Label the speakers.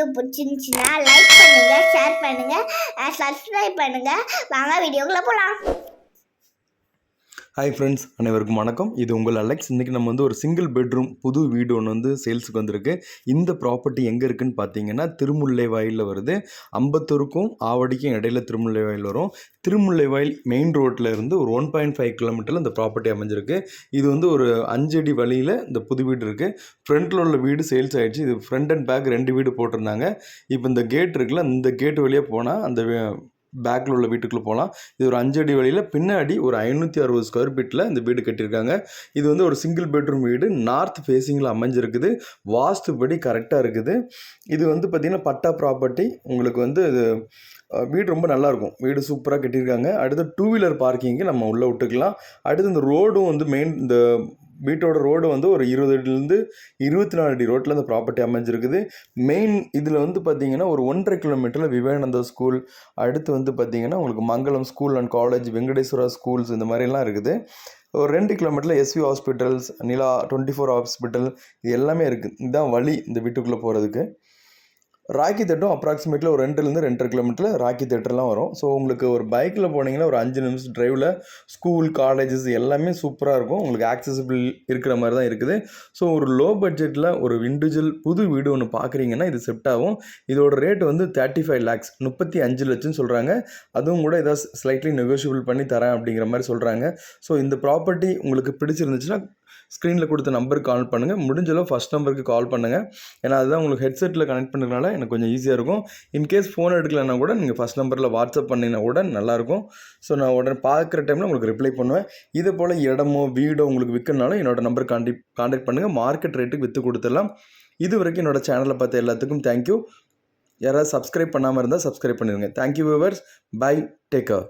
Speaker 1: Video பிடிச்சிருந்துச்சுன்னா like பண்ணுங்க, share பண்ணுங்க, சப்ஸ்கிரைப் பண்ணுங்க. வாங்க வீடியோக்குள்ள போலாம்.
Speaker 2: ஹாய் ஃப்ரெண்ட்ஸ், அனைவருக்கும் வணக்கம். இது உங்கள் அலெக்ஸ். இன்றைக்கி நம்ம ஒரு சிங்கிள் பெட்ரூம் புது வீடு ஒன்று சேல்ஸுக்கு வந்திருக்கு. இந்த ப்ராப்பர்ட்டி எங்கே இருக்குதுன்னு பார்த்தீங்கன்னா திருமுல்லைவாயிலில் வருது. அம்பத்தூருக்கும் ஆவடிக்கும் இடையில திருமுல்லைவாயில் வரும். திருமுல்லைவாயில் மெயின் ரோட்டில் இருந்து ஒரு 1.5 கிலோமீட்டரில் இந்த ப்ராப்பர்ட்டி அமைஞ்சிருக்கு. இது ஒரு 5 அடி வழியில் இந்த புது வீடு இருக்குது. ஃப்ரண்ட்டில் உள்ள வீடு சேல்ஸ் ஆகிடுச்சு. இது ஃப்ரண்ட் அண்ட் பேக் 2 வீடு போட்டிருந்தாங்க. இப்போ இந்த கேட் இருக்குல்ல, இந்த கேட் வழியாக போனால் அந்த பேக்கில் உள்ள வீட்டுக்குள்ளே போகலாம். இது ஒரு 5 அடி வழியில் பின்னாடி ஒரு 560 ஸ்கொயர் ஃபீட்டில் இந்த வீடு கட்டியிருக்காங்க. இது ஒரு சிங்கிள் பெட்ரூம் வீடு, நார்த் ஃபேஸிங்கில் அமைஞ்சிருக்குது. வாஸ்துபடி கரெக்டாக இருக்குது. இது பார்த்திங்கன்னா பட்டா ப்ராப்பர்ட்டி. உங்களுக்கு இது வீடு ரொம்ப நல்லாயிருக்கும். வீடு சூப்பராக கட்டியிருக்காங்க. அடுத்து 2 வீலர் பார்க்கிங்கு நம்ம உள்ளே விட்டுக்கலாம். அடுத்து இந்த ரோடும் மெயின் இந்த வீட்டோட ரோடு ஒரு 20 அடியிலேருந்து 24 அடி ரோட்டில் இந்த ப்ராப்பர்ட்டி அமைஞ்சிருக்குது. மெயின் இதில் பார்த்தீங்கன்னா ஒரு 1.5 கிலோமீட்டரில் விவேகானந்தா ஸ்கூல், அடுத்து பார்த்தீங்கன்னா உங்களுக்கு Mangalam school and college, Venkateswara schools, இந்த மாதிரிலாம் இருக்குது. ஒரு 2 கிலோமீட்டரில் எஸ்வி ஹாஸ்பிட்டல்ஸ், நிலா 24 ஹாஸ்பிட்டல், இது எல்லாமே இருக்குது. இதுதான் வழி இந்த வீட்டுக்குள்ளே போகிறதுக்கு. ராக்கி தேட்டரும் அப்ராக்சிமேட்லி ஒரு 2லேருந்து 2.5 கிலோமீட்டரில் ராக்கி தேட்டர்லாம் வரும். ஸோ உங்களுக்கு ஒரு பைக்கில் போனீங்கன்னா ஒரு 5 நிமிஷம் டிரைவில் ஸ்கூல், காலேஜஸ் எல்லாமே சூப்பராக இருக்கும். உங்களுக்கு ஆக்சசிபிள் இருக்கிற மாதிரி தான் இருக்குது. ஸோ ஒரு லோ பட்ஜெட்டில் ஒரு இண்டிவிஜுவல் புது வீடு ஒன்று பார்க்குறீங்கன்னா இது செட் ஆகும். இதோட ரேட் 35 lakhs 35 லட்சம்னு சொல்கிறாங்க. அதுவும் கூட ஏதாவது ஸ்லைட்லி நெகோஷியபிள் பண்ணி தரேன் அப்படிங்கிற மாதிரி சொல்கிறாங்க. ஸோ இந்த ப்ராப்பர்ட்டி உங்களுக்கு பிடிச்சிருந்துச்சுன்னா ஸ்க்ரீனில் கொடுத்த நம்பருக்கு கால் பண்ணுங்கள். முடிஞ்சளவு ஃபஸ்ட் நம்பருக்கு கால் பண்ணுங்கள். ஏன்னா அதுதான் உங்களுக்கு ஹெட்செட்டில் கனெக்ட் பண்ணுறதுனால எனக்கு கொஞ்சம் ஈஸியாக இருக்கும். இன்கேஸ் ஃபோன் எடுக்கலைன்னா கூட நீங்கள் ஃபஸ்ட் நம்பரில் வாட்ஸ்அப் பண்ணிங்கன்னா கூட நல்லாயிருக்கும். ஸோ நான் உடனே பார்க்குற டைமில் உங்களுக்கு ரிப்ளை பண்ணுவேன். இதே போல் இடமோ வீடோ உங்களுக்கு விற்கனாலும் என்னோடய நம்பர் கான்டாக்ட் பண்ணுங்கள். மார்க்கெட் ரேட்டுக்கு விற்று கொடுத்துடலாம். இது வரைக்கும் என்னோடய சேனலை பார்த்த எல்லாத்துக்கும் தேங்க்யூ. யாராவது சப்ஸ்கிரைப் பண்ணாமல் இருந்தால் சப்ஸ்கிரைப் பண்ணிடுங்க. Thank you viewers. Bye, take care.